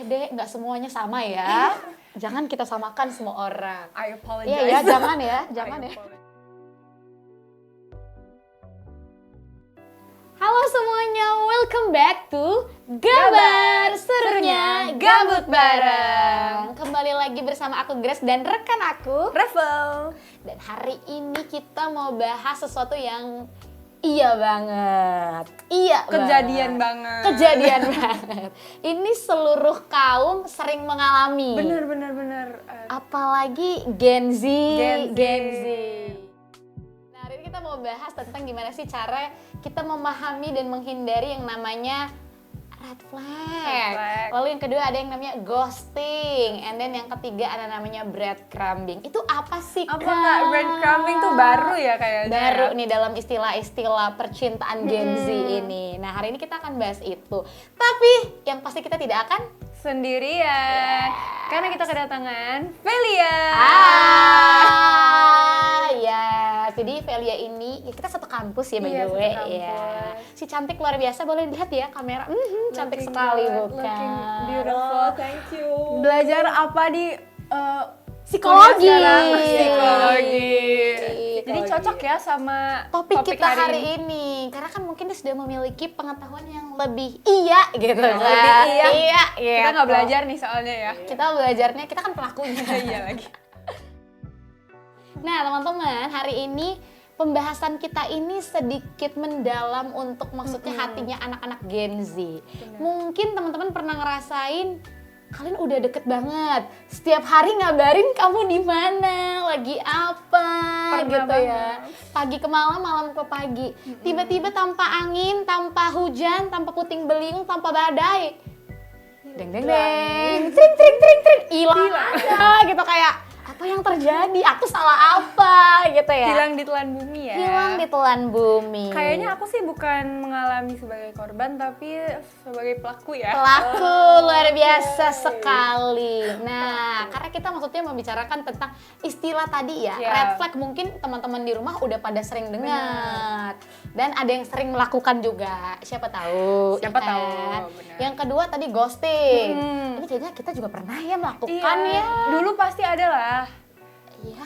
Dek, nggak semuanya sama ya. Jangan kita samakan semua orang. I apologize. Iya ya, jangan ya, jangan ya. Halo semuanya, welcome back to Gabar, serunya gabut bareng. Kembali lagi bersama aku Grace dan rekan aku Revel. Dan hari ini kita mau bahas sesuatu yang iya banget. Kejadian banget. Kejadian banget. Ini seluruh kaum sering mengalami. Bener. Apalagi Gen Z. Gen Z. Nah, hari ini kita mau bahas tentang gimana sih cara kita memahami dan menghindari yang namanya red flag. Lalu yang kedua ada yang namanya ghosting, and then yang ketiga ada namanya breadcrumbing. Itu apa sih, Kak? Apa Kak, breadcrumbing tuh baru ya kayaknya? Baru nih dalam istilah-istilah percintaan Gen Z ini. Nah, hari ini kita akan bahas itu. Tapi yang pasti kita tidak akan Sendirian. Karena kita kedatangan Velia. Ya, jadi Velia ini ya kita satu kampus ya by the way ya. Si cantik luar biasa, boleh lihat ya kamera. Cantik sekali bukan? Looking beautiful. Thank you. Belajar apa di Psikologi. Jadi cocok ya sama Topik kita hari ini. Karena kan mungkin dia sudah memiliki pengetahuan yang lebih iya gitu kan. Lebih Iya Kita nggak gitu. belajar nih soalnya ya. Kita belajarnya, kita kan pelakunya. Iya lagi. Nah teman-teman, hari ini pembahasan kita ini sedikit mendalam untuk maksudnya hatinya anak-anak Gen Z. Mungkin teman-teman pernah ngerasain kalian udah deket banget, setiap hari ngabarin kamu di mana, lagi apa, Pernah gitu banget. ya. Pagi ke malam, malam ke pagi. Tiba-tiba tanpa angin, tanpa hujan, tanpa puting beliung, tanpa badai. Deng deng deng, tring, hilang aja gitu, kayak apa yang terjadi? Aku salah apa gitu ya? Hilang ditelan bumi ya. Hilang ditelan bumi. Kayaknya aku sih bukan mengalami sebagai korban tapi sebagai pelaku ya. Pelaku luar biasa sekali. Nah, karena kita maksudnya membicarakan tentang istilah tadi ya, Ya. red flag, mungkin teman-teman di rumah udah pada sering dengar. Dan ada yang sering melakukan juga. Siapa tahu. Siapa ya kan? tahu, benar. Yang kedua tadi ghosting. Ini kayaknya kita juga pernah ya melakukan ya. Dulu pasti ada lah. Iya.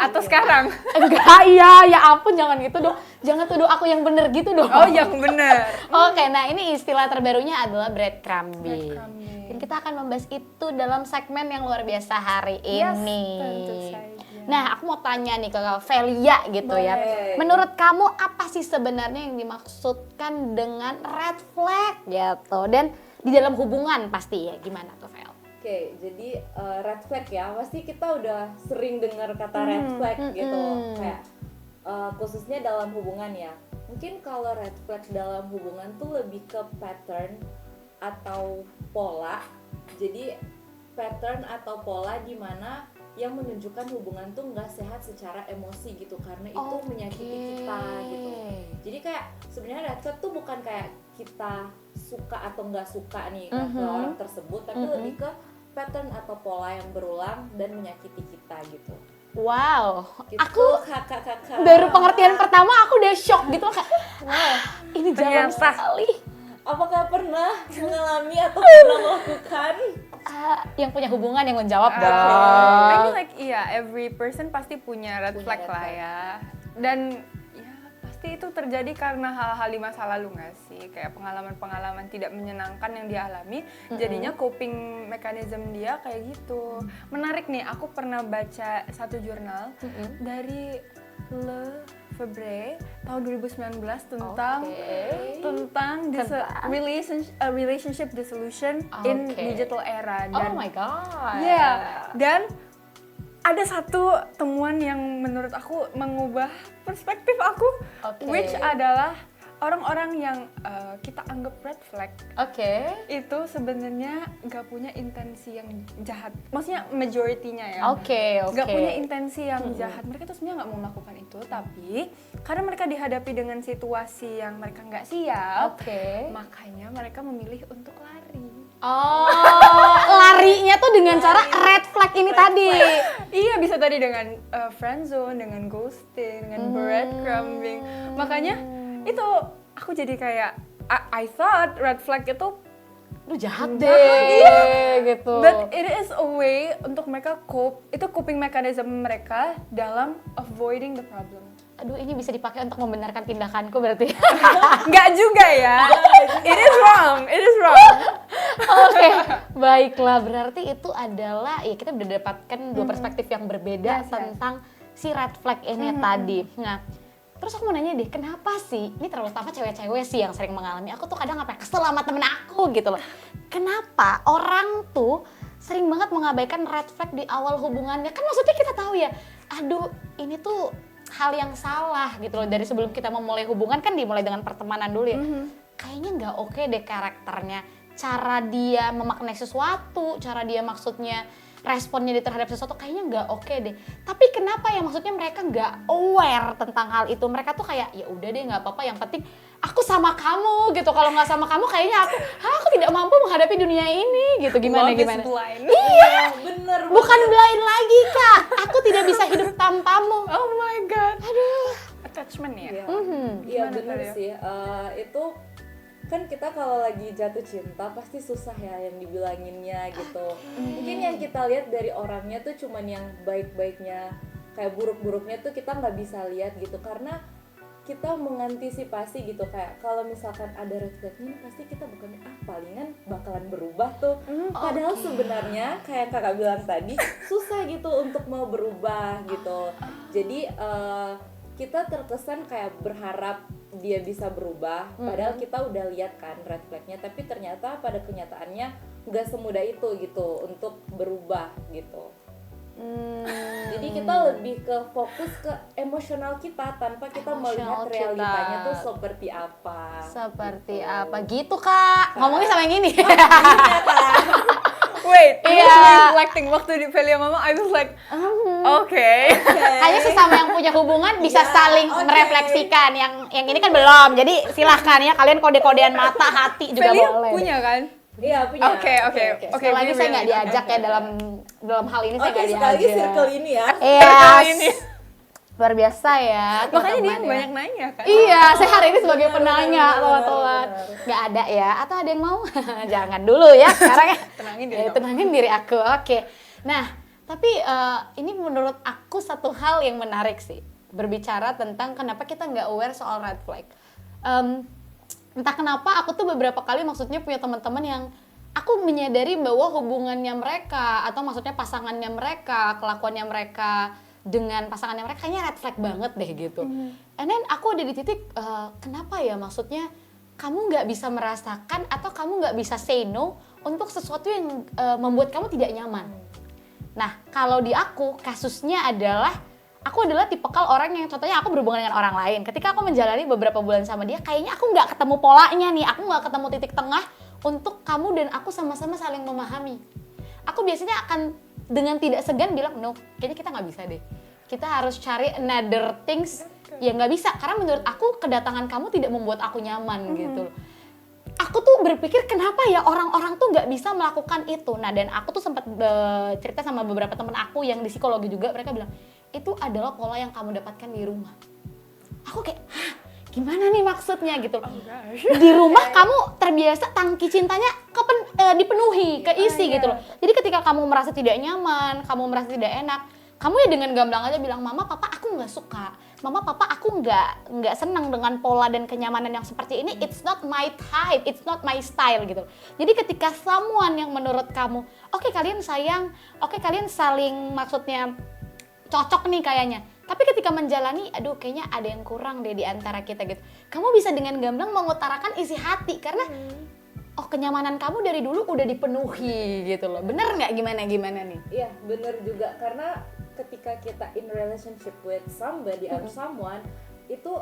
Atau sekarang. Enggak, iya, ya ampun, jangan gitu dong. Jangan tuduh aku yang bener gitu dong. Oh, yang bener. Oke, nah ini istilah terbarunya adalah breadcrumbing. Breadcrumbing. Dan kita akan membahas itu dalam segmen yang luar biasa hari Yes, ini. tentu saja. Nah, aku mau tanya nih ke Velia gitu ya. Boleh. Menurut kamu apa sih sebenarnya yang dimaksudkan dengan red flag gitu? Dan di dalam hubungan pasti ya, gimana tuh Vel? Oke, jadi red flag ya, pasti kita udah sering dengar kata red flag gitu, kayak khususnya dalam hubungan ya. Mungkin kalau red flag dalam hubungan tuh lebih ke pattern atau pola. Jadi pattern atau pola di mana yang menunjukkan hubungan tuh nggak sehat secara emosi gitu, karena itu menyakiti kita gitu. Jadi kayak sebenarnya red flag tuh bukan kayak kita suka atau nggak suka nih ke orang tersebut, tapi lebih ke pattern atau pola yang berulang dan menyakiti kita gitu. Wow, Gitu, aku kakak-kakak. baru pengertian pertama aku udah shock gitu kayak, ini jalan Ternyata. sekali. Apakah pernah mengalami atau pernah melakukan? Yang punya hubungan yang menjawab I dong. mean like every person pasti punya red flag red lah flag. ya. Dan ya pasti itu terjadi karena hal-hal di masa lalu nggak sih? Kayak pengalaman-pengalaman tidak menyenangkan yang dia alami, jadinya coping mechanism dia kayak gitu. Menarik nih, aku pernah baca satu jurnal dari Le Febre tahun 2019 tentang relationship dissolution in Oke. digital era. Oh my god. Iya, dan ada satu temuan yang menurut aku mengubah perspektif aku, Oke. which adalah orang-orang yang kita anggap red flag Oke. itu sebenarnya nggak punya intensi yang jahat. Maksudnya majority-nya ya. Oke. Nggak punya intensi yang jahat. Mereka tuh sebenarnya nggak mau melakukan itu, tapi karena mereka dihadapi dengan situasi yang mereka nggak siap, Oke. makanya mereka memilih untuk lari. Oh, larinya tuh dengan cara red flag ini tadi. Iya, bisa tadi dengan friendzone, dengan ghosting, dengan breadcrumbing. Makanya itu aku jadi kayak I thought red flag itu lu jahat deh gitu. But it is a way untuk mereka cope, itu coping mechanism mereka dalam avoiding the problem. Aduh, ini bisa dipakai untuk membenarkan tindakanku berarti. Nggak juga ya. It is wrong. Oke, baiklah, berarti itu adalah ya kita udah dapatkan dua perspektif yang berbeda tentang si red flag ini tadi. Nah, terus aku mau nanya deh, kenapa sih, ini terutama cewek-cewek sih yang sering mengalami, aku tuh kadang apa kesel sama temen aku gitu loh. Kenapa orang tuh sering banget mengabaikan red flag di awal hubungannya? Kan maksudnya kita tahu ya, aduh ini tuh hal yang salah gitu loh. Dari sebelum kita memulai hubungan kan dimulai dengan pertemanan dulu ya. Kayaknya nggak oke deh karakternya. Cara dia memaknai sesuatu, cara dia maksudnya responnya dia terhadap sesuatu kayaknya nggak oke deh. Tapi kenapa ya maksudnya mereka nggak aware tentang hal itu? Mereka tuh kayak ya udah deh nggak apa-apa, yang penting aku sama kamu gitu. Kalau nggak sama kamu kayaknya aku tidak mampu menghadapi dunia ini gitu. Gimana? Love is blind. Iya, bener. bukan blind lagi kak. Aku tidak bisa hidup tanpamu. Oh my god. Aduh. Attachment ya. Iya, Gimana bener tuh ya? sih. Itu kan kita kalau lagi jatuh cinta pasti susah ya yang dibilanginnya gitu. Mungkin yang kita lihat dari orangnya tuh cuman yang baik-baiknya, kayak buruk-buruknya tuh kita nggak bisa lihat gitu, karena kita mengantisipasi gitu, kayak kalau misalkan ada red flagnya pasti kita bukannya palingan bakalan berubah tuh. Padahal sebenarnya kayak kakak bilang tadi susah gitu untuk mau berubah gitu. Jadi kita terkesan kayak berharap dia bisa berubah, padahal kita udah lihat kan red flagnya, tapi ternyata pada kenyataannya nggak semudah itu gitu untuk berubah gitu. Jadi kita lebih ke fokus ke emosional kita tanpa kita melihat Emosional realitanya kita. tuh seperti apa. Seperti apa gitu kak? Ngomongnya sama yang ini. Wait, it Iya. was reflecting waktu di Velia Mama, I was like, okay. Kayaknya sesama yang punya hubungan bisa Ya, saling oke. merefleksikan. Yang ini kan belum. Jadi silahkan ya kalian kode-kodean mata, hati juga Velia boleh. punya kan? Iya punya. Oke. Sekali lagi we saya nggak really diajak ya dalam hal ini saya Oke, nggak sekali lagi diajak. circle ini ya. Iya. Circle ini. Luar biasa ya. Makanya dia teman-teman yang ya. banyak nanya kan? Iya, saya hari ini sebagai Benar, penanya benar, telat-telat. benar. Nggak ada ya? Atau ada yang mau? Jangan dulu ya sekarang ya. Tenangin diri Ya, kamu. tenangin diri aku. Oke. Nah, tapi ini menurut aku satu hal yang menarik sih. Berbicara tentang kenapa kita nggak aware soal red flag. Entah kenapa aku tuh beberapa kali maksudnya punya teman-teman yang aku menyadari bahwa hubungannya mereka atau maksudnya pasangannya mereka, kelakuannya mereka dengan pasangannya mereka kayaknya red flag banget deh gitu. And then aku ada di titik kenapa ya maksudnya kamu nggak bisa merasakan atau kamu nggak bisa say no untuk sesuatu yang membuat kamu tidak nyaman. Nah kalau di aku kasusnya adalah aku adalah tipikal orang yang contohnya aku berhubungan dengan orang lain. Ketika aku menjalani beberapa bulan sama dia, kayaknya aku nggak ketemu polanya nih, aku nggak ketemu titik tengah untuk kamu dan aku sama-sama saling memahami. Aku biasanya akan dengan tidak segan bilang no, kayaknya kita nggak bisa deh. Kita harus cari another things yang nggak bisa, karena menurut aku kedatangan kamu tidak membuat aku nyaman gitu. Aku tuh berpikir kenapa ya orang-orang tuh nggak bisa melakukan itu. Nah dan aku tuh sempat cerita sama beberapa teman aku yang di psikologi juga, mereka bilang itu adalah pola yang kamu dapatkan di rumah. Aku kayak, hah, gimana nih maksudnya gitu. Di rumah kamu terbiasa tangki cintanya dipenuhi, keisi gitu loh. Jadi ketika kamu merasa tidak nyaman, kamu merasa tidak enak, kamu ya dengan gamblang aja bilang, mama papa aku nggak suka, mama papa aku nggak senang dengan pola dan kenyamanan yang seperti ini. It's not my type, it's not my style gitu. Jadi ketika someone yang menurut kamu, oke, kalian sayang, oke kalian saling maksudnya cocok nih kayaknya, tapi ketika menjalani, aduh kayaknya ada yang kurang deh di antara kita gitu. Kamu bisa dengan gamblang mengutarakan isi hati karena oh kenyamanan kamu dari dulu udah dipenuhi gitu loh. Bener nggak gimana nih? Iya, bener juga, karena ketika kita in relationship with somebody or someone, itu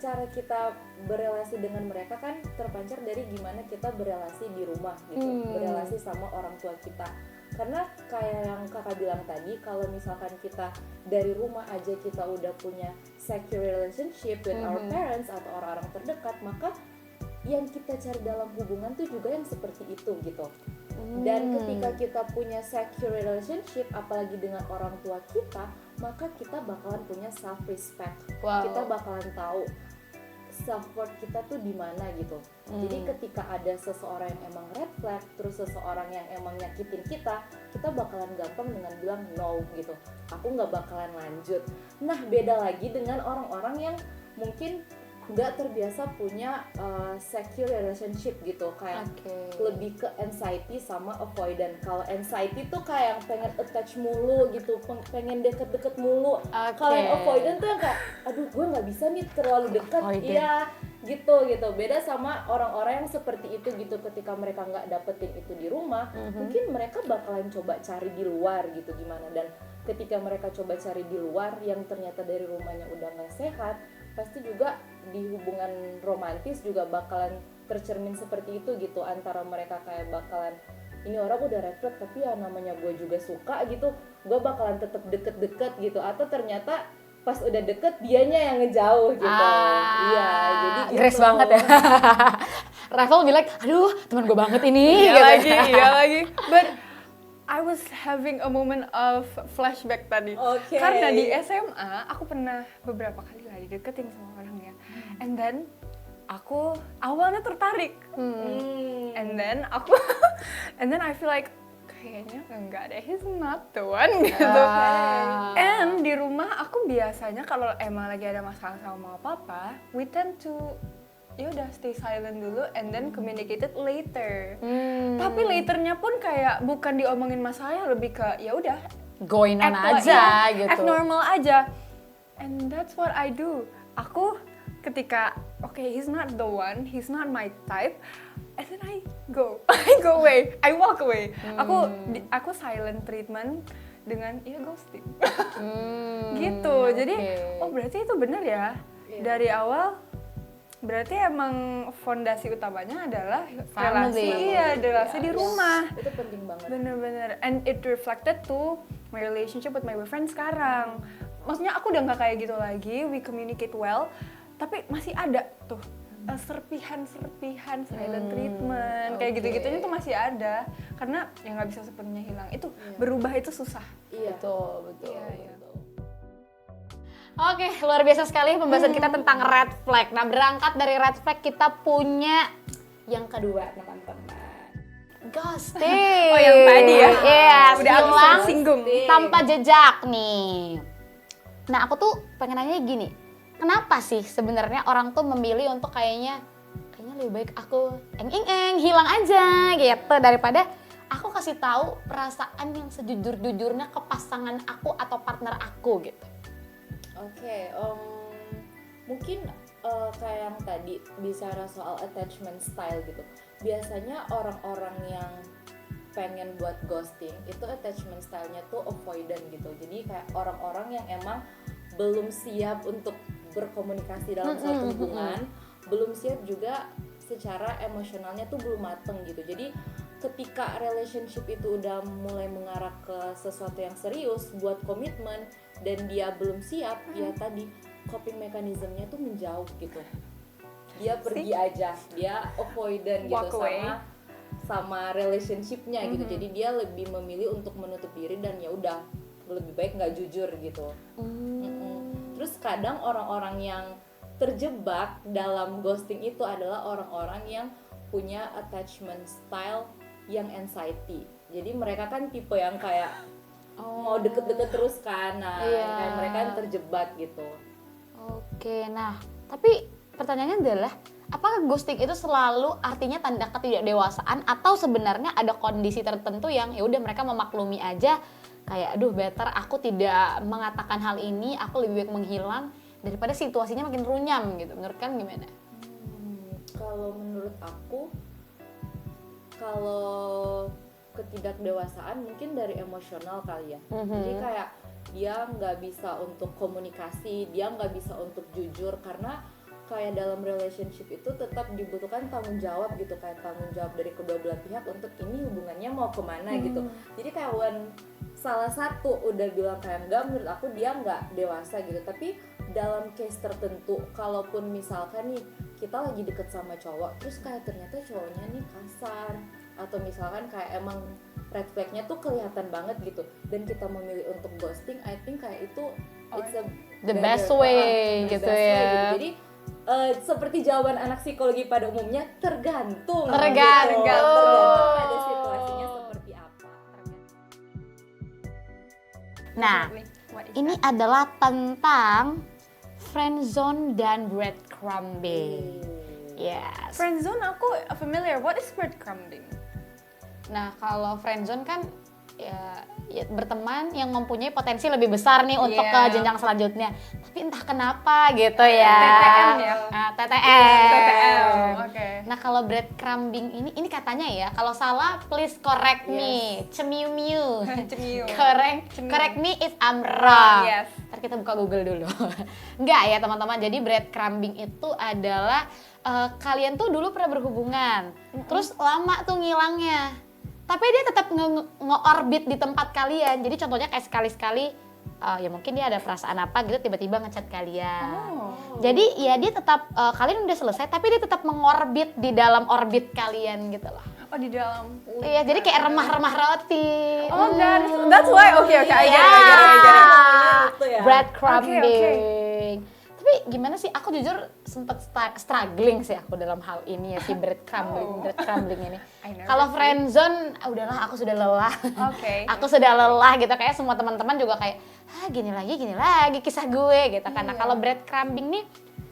cara kita berelasi dengan mereka kan terpancar dari gimana kita berelasi di rumah gitu, berelasi sama orang tua kita. Karena kayak yang kakak bilang tadi, kalau misalkan kita dari rumah aja kita udah punya secure relationship with our parents atau orang-orang terdekat, maka yang kita cari dalam hubungan tuh juga yang seperti itu gitu. Dan ketika kita punya secure relationship apalagi dengan orang tua kita, maka kita bakalan punya self respect. Wow. Kita bakalan tahu self worth kita tuh di mana gitu. Jadi ketika ada seseorang yang emang red flag, terus seseorang yang emang nyakitin kita bakalan gampang dengan bilang no gitu. Aku nggak bakalan lanjut. Nah beda lagi dengan orang-orang yang mungkin nggak terbiasa punya secure relationship gitu, kayak lebih ke anxiety sama avoidant. Kalau anxiety tuh kayak yang pengen attach mulu gitu, pengen deket-deket mulu. Kalau yang avoidant tuh yang kayak, aduh gue nggak bisa nih terlalu dekat, iya gitu. Beda sama orang-orang yang seperti itu gitu, ketika mereka nggak dapetin itu di rumah, mungkin mereka bakalan coba cari di luar gitu gimana. Dan ketika mereka coba cari di luar yang ternyata dari rumahnya udah nggak sehat, pasti juga di hubungan romantis juga bakalan tercermin seperti itu gitu, antara mereka kayak bakalan ini orang udah red flag tapi ya namanya gue juga suka gitu, gue bakalan tetap deket-deket gitu, atau ternyata pas udah deket dianya yang ngejauh gitu. Iya, jadi gitu. Grace banget ya. Ravel bilang, aduh teman gue banget ini. Iya lagi. But I was having a moment of flashback tadi. Karena di SMA aku pernah beberapa kali lah dideketin sama orangnya. And then aku awalnya tertarik. And then I feel like kayaknya enggak deh, he's not the one gitu. And di rumah aku biasanya kalau emang lagi ada masalah sama papa, we tend to yaudah stay silent dulu and then communicate it later. Tapi laternya pun kayak bukan diomongin masalah, lebih ke ya udah going on aja gitu. Act normal aja. And that's what I do. Aku ketika he's not the one, he's not my type, and then I go away, I walk away. Aku silent treatment dengan ghosting. Gitu. Jadi berarti itu benar ya. Dari awal berarti emang fondasi utamanya adalah relasi di rumah. Itu penting banget. Bener-bener. And it reflected to my relationship with my boyfriend sekarang. Maksudnya aku udah nggak kayak gitu lagi, we communicate well, tapi masih ada tuh serpihan silent treatment, kayak gitu-gitunya tuh masih ada. Karena ya nggak bisa sepenuhnya hilang. Itu berubah itu susah. Iya. Betul. Iya. Oke, luar biasa sekali pembahasan kita tentang red flag. Nah, berangkat dari red flag kita punya yang kedua, teman-teman. Ghosting. Oh, yang tadi ya? Iya, udah hilang singgung. tanpa jejak nih. Nah, aku tuh pengen nanya gini. Kenapa sih sebenarnya orang tuh memilih untuk kayaknya lebih baik aku hilang aja gitu daripada aku kasih tahu perasaan yang sejujur-jujurnya ke pasangan aku atau partner aku gitu. Mungkin kayak yang tadi bicara soal attachment style gitu. Biasanya orang-orang yang pengen buat ghosting itu attachment style-nya tuh avoidant gitu. Jadi kayak orang-orang yang emang belum siap untuk berkomunikasi dalam suatu hubungan, belum siap juga secara emosionalnya tuh belum mateng gitu. Jadi ketika relationship itu udah mulai mengarah ke sesuatu yang serius buat komitmen dan dia belum siap, ya tadi coping mechanism-nya tuh menjauh gitu. Dia pergi aja, dia avoidant gitu sama relationship-nya gitu. Jadi dia lebih memilih untuk menutup diri dan ya udah lebih baik nggak jujur gitu. Terus kadang orang-orang yang terjebak dalam ghosting itu adalah orang-orang yang punya attachment style yang anxiety. Jadi mereka kan tipe yang kayak mau deket-deket terus kan, kayak mereka yang terjebak gitu. Nah tapi pertanyaannya adalah apakah ghosting itu selalu artinya tanda ketidakdewasaan atau sebenarnya ada kondisi tertentu yang ya udah mereka memaklumi aja kayak aduh better aku tidak mengatakan hal ini, aku lebih baik menghilang daripada situasinya makin runyam gitu. Menurut kan gimana? Kalau menurut aku, kalau ketidakdewasaan mungkin dari emosional kali ya. Jadi kayak dia nggak bisa untuk komunikasi, dia nggak bisa untuk jujur, karena kayak dalam relationship itu tetap dibutuhkan tanggung jawab gitu, kayak tanggung jawab dari kedua belah pihak untuk ini hubungannya mau kemana gitu. Jadi kayak salah satu udah bilang kayak enggak, menurut aku dia nggak dewasa gitu. Tapi dalam case tertentu, kalaupun misalkan nih kita lagi deket sama cowok, terus kayak ternyata cowoknya nih kasar, atau misalkan kayak emang red flag-nya tuh kelihatan banget gitu, dan kita memilih untuk ghosting, I think kayak itu it's the best way gitu ya. Jadi seperti jawaban anak psikologi pada umumnya, tergantung. Tergantung. Gitu. Tergantung pada situasinya seperti apa. Nah, What is ini that? adalah tentang friendzone dan breadcrumbing. Yes. Friendzone aku familiar. What is breadcrumbing? Nah, kalau friendzone kan ya berteman yang mempunyai potensi lebih besar nih untuk ke Yeah. jenjang selanjutnya. Tapi entah kenapa gitu ya. TTM ya? TTM. TTM, oke. Nah, kalau breadcrumbing ini katanya ya, kalau salah please correct me. Cemiu-miu. Cemiu. Correct me if I'm wrong. Yes. Ntar kita buka Google dulu. Enggak ya teman-teman, jadi breadcrumbing itu adalah kalian tuh dulu pernah berhubungan, terus lama tuh ngilangnya, tapi dia tetap nge-orbit di tempat kalian. Jadi contohnya kayak sekali-sekali, ya mungkin dia ada perasaan apa gitu, tiba-tiba ngechat kalian. Oh. Jadi ya dia tetap, kalian udah selesai, tapi dia tetap mengorbit di dalam orbit kalian gitu loh. Oh, di dalam. Iya, jadi kayak remah-remah roti. Oh, that's why. Okay, I get it. Itu ya. Breadcrumbing. Tapi gimana sih? Aku jujur sempet struggling sih aku dalam hal ini ya, si breadcrumbing ini. I know. Kalau friendzone, udahlah aku sudah lelah. Oke. Aku sudah lelah gitu, kayak semua teman-teman juga kayak, gini lagi kisah gue gitu kan. Nah, kalau breadcrumbing nih,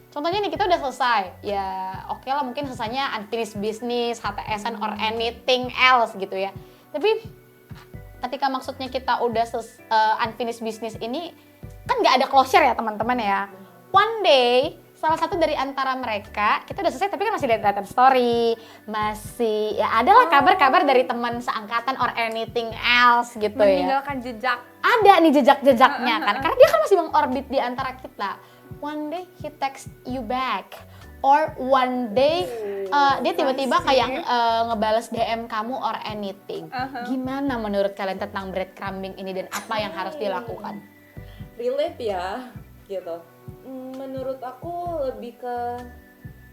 contohnya nih kita udah selesai, ya oke lah mungkin selesainya unfinished business, HTS-an or anything else gitu ya. Tapi ketika maksudnya kita udah unfinished business ini, kan nggak ada closure ya teman-teman ya. One day, salah satu dari antara mereka, kita udah selesai tapi kan masih lihat story, masih ya adalah kabar-kabar dari teman seangkatan or anything else gitu ya. Meninggalkan jejak. Ada nih jejak-jejaknya kan, karena dia kan masih mengorbit di antara kita. One day he text you back, or one day dia tiba-tiba kayak ngebales DM kamu or anything. Gimana menurut kalian tentang breadcrumbing ini dan apa yang harus dilakukan? Relate ya, gitu. Menurut aku lebih ke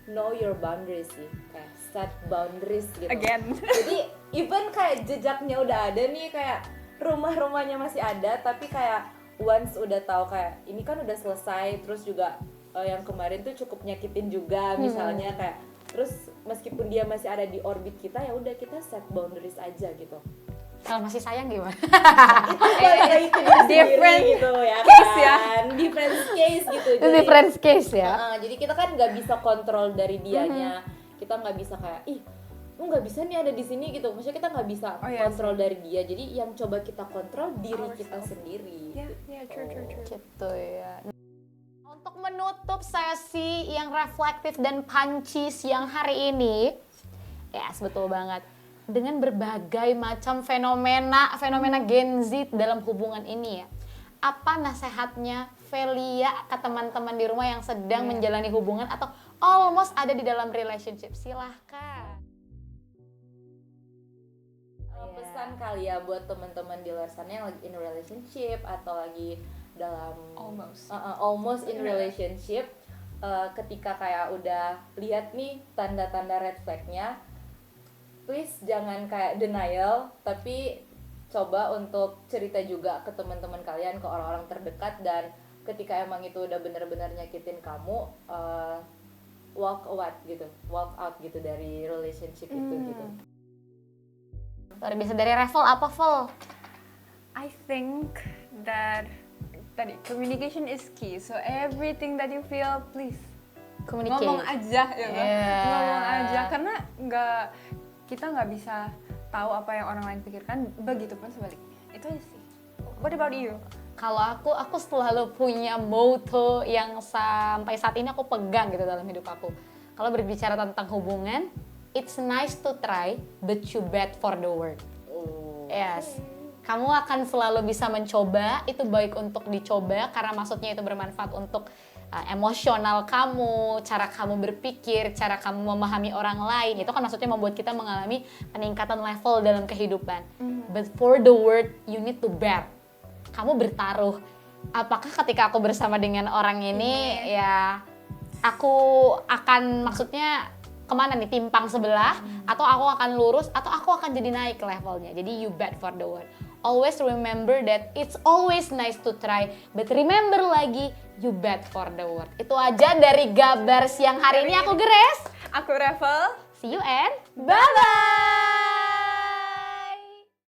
know your boundaries sih, kayak set boundaries gitu. Again. Jadi even kayak jejaknya udah ada nih, kayak rumah-rumahnya masih ada, tapi kayak once udah tahu kayak ini kan udah selesai, terus juga yang kemarin tuh cukup nyakitin juga misalnya kayak, terus meskipun dia masih ada di orbit kita, ya udah kita set boundaries aja gitu. Kalau masih sayang gimana? Itu balik lagi ke diri Different sendiri gitu ya case ya. kan, different case gitu. Itu different case ya. Jadi kita kan nggak bisa kontrol dari dianya, kita nggak bisa kayak lu nggak bisa nih ada di sini gitu, maksudnya kita nggak bisa kontrol dari dia. Jadi yang coba kita kontrol diri kita sendiri. Yeah, true. Gitu ya. Untuk menutup sesi yang reflektif dan punchy siang hari ini, yes betul banget. Dengan berbagai macam fenomena Gen Z dalam hubungan ini ya. Apa nasihatnya Velia ke teman-teman di rumah yang sedang menjalani hubungan atau almost ada di dalam relationship? Silahkan. Pesan kali ya buat teman-teman di luar sana yang lagi in relationship atau lagi dalam almost in relationship, ketika kayak udah lihat nih tanda-tanda red flag-nya, please jangan kayak denial, tapi coba untuk cerita juga ke teman-teman kalian, ke orang-orang terdekat, dan ketika emang itu udah benar-benar nyakitin kamu, walk out gitu dari relationship itu gitu. Luar biasa. Dari Revel apa Vel? I think that communication is key. So everything that you feel, please Communicate. ngomong aja ya. Yeah. Ngomong aja, karena kita nggak bisa tahu apa yang orang lain pikirkan, begitupun sebaliknya. Itu aja sih. What about you? Kalau aku selalu punya motto yang sampai saat ini aku pegang gitu dalam hidup aku. Kalau berbicara tentang hubungan, it's nice to try, but you bet for the word. Yes. Kamu akan selalu bisa mencoba, itu baik untuk dicoba karena maksudnya itu bermanfaat untuk emosional kamu, cara kamu berpikir, cara kamu memahami orang lain. Itu kan maksudnya membuat kita mengalami peningkatan level dalam kehidupan. But for the word, you need to bet. Kamu bertaruh. Apakah ketika aku bersama dengan orang ini, ya aku akan maksudnya kemana nih, timpang sebelah, atau aku akan lurus, atau aku akan jadi naik levelnya. Jadi you bet for the word. always remember that it's always nice to try, but remember lagi, you bet for the world. Itu aja dari Gabar siang hari ini. Aku Grace. Aku Revel. See you and bye-bye!